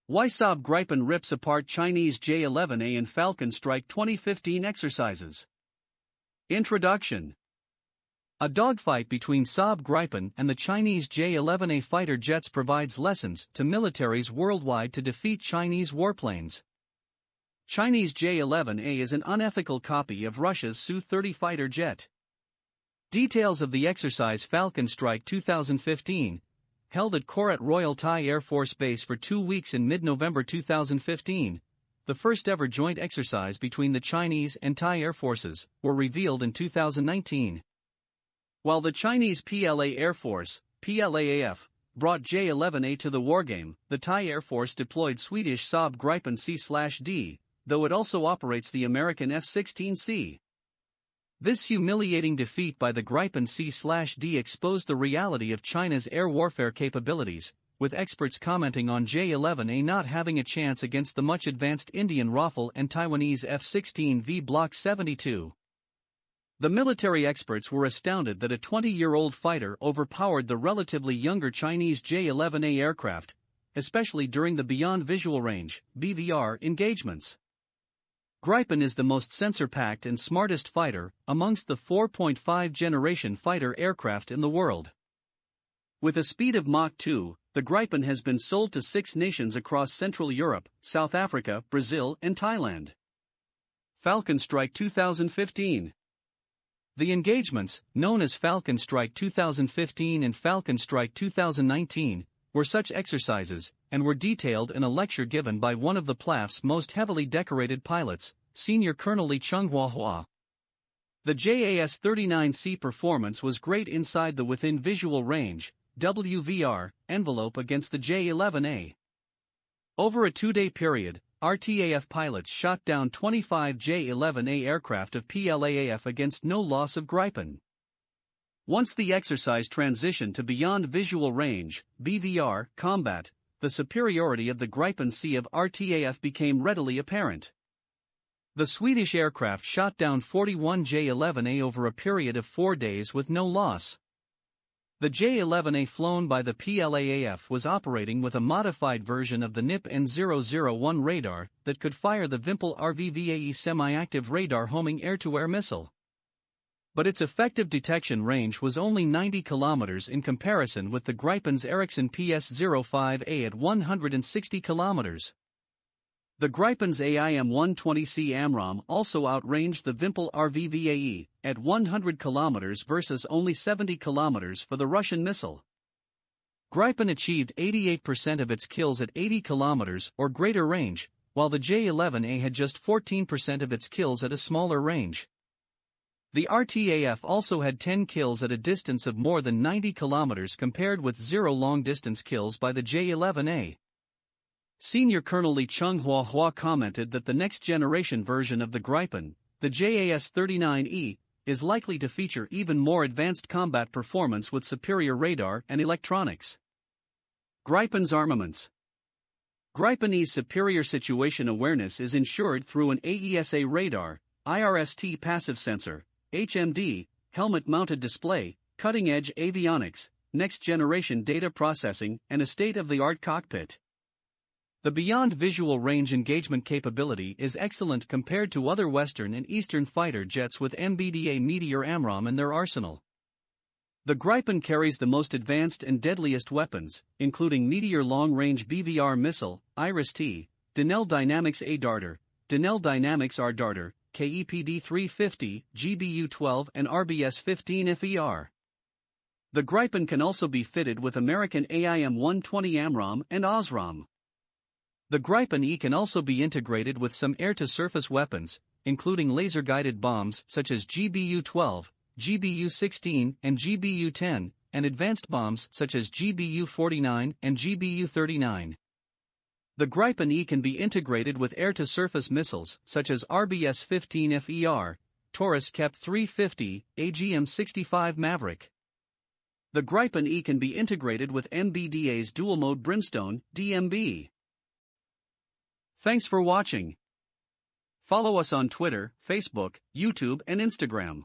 Why Saab Gripen rips apart Chinese J-11A in Falcon Strike 2015 exercises. Introduction. A dogfight between Saab Gripen and the Chinese J-11A fighter jets provides lessons to militaries worldwide to defeat Chinese warplanes. Chinese J-11A is an unethical copy of Russia's Su-30 fighter jet. Details of the exercise Falcon Strike 2015, held at Korat Royal Thai Air Force Base for 2 weeks in mid-November 2015, the first ever joint exercise between the Chinese and Thai Air Forces, were revealed in 2019. While the Chinese PLA Air Force, PLAAF, brought J-11A to the wargame, the Thai Air Force deployed Swedish Saab Gripen C/D, though it also operates the American F-16C. This humiliating defeat by the Gripen C/D exposed the reality of China's air warfare capabilities, with experts commenting on J-11A not having a chance against the much-advanced Indian Rafale and Taiwanese F-16V Block 72. The military experts were astounded that a 20-year-old fighter overpowered the relatively younger Chinese J-11A aircraft, especially during the Beyond Visual Range (BVR) engagements. Gripen is the most sensor-packed and smartest fighter amongst the 4.5 generation fighter aircraft in the world. With a speed of Mach 2, the Gripen has been sold to 6 nations across Central Europe, South Africa, Brazil, and Thailand. Falcon Strike 2015. The engagements, known as Falcon Strike 2015 and Falcon Strike 2019, were such exercises, and were detailed in a lecture given by one of the PLAF's most heavily decorated pilots, Senior Colonel Li Chunghua. The JAS-39C performance was great inside the within visual range (WVR) envelope against the J-11A. Over a 2-day period, RTAF pilots shot down 25 J-11A aircraft of PLAAF against no loss of Gripen. Once the exercise transitioned to Beyond Visual Range (BVR) combat, the superiority of the Gripen C of RTAF became readily apparent. The Swedish aircraft shot down 41 J-11A over a period of 4 days with no loss. The J-11A flown by the PLAAF was operating with a modified version of the NIP N001 radar that could fire the Vimpel RVVAE semi-active radar homing air-to-air missile. But its effective detection range was only 90 km in comparison with the Gripen's Ericsson PS-05A at 160 km. The Gripen's AIM-120C AMRAAM also outranged the Vimpel RVVAE at 100 km versus only 70 km for the Russian missile. Gripen achieved 88% of its kills at 80 km or greater range, while the J-11A had just 14% of its kills at a smaller range. The RTAF also had 10 kills at a distance of more than 90 km compared with 0 long-distance kills by the J-11A. Senior Colonel Li Chunghua commented that the next-generation version of the Gripen, the JAS-39E, is likely to feature even more advanced combat performance with superior radar and electronics. Gripen's armaments. Gripen's superior situation awareness is ensured through an AESA radar, IRST passive sensor, HMD, helmet-mounted display, cutting-edge avionics, next-generation data processing, and a state-of-the-art cockpit. The Beyond Visual Range engagement capability is excellent compared to other Western and Eastern fighter jets with MBDA Meteor AMRAAM in their arsenal. The Gripen carries the most advanced and deadliest weapons, including Meteor Long-Range BVR Missile, IRIS-T, Denel Dynamics A Darter, Denel Dynamics R Darter, KEPD-350, GBU-12 and RBS-15FER. The Gripen can also be fitted with American AIM-120 AMRAAM and OSRAAM. The Gripen E can also be integrated with some air-to-surface weapons, including laser-guided bombs such as GBU-12, GBU-16 and GBU-10, and advanced bombs such as GBU-49 and GBU-39. The Gripen E can be integrated with air-to-surface missiles such as RBS-15FER, Taurus KEP-350, AGM-65 Maverick. The Gripen E can be integrated with MBDA's dual-mode Brimstone, DMB. Thanks for watching. Follow us on Twitter, Facebook, YouTube and Instagram.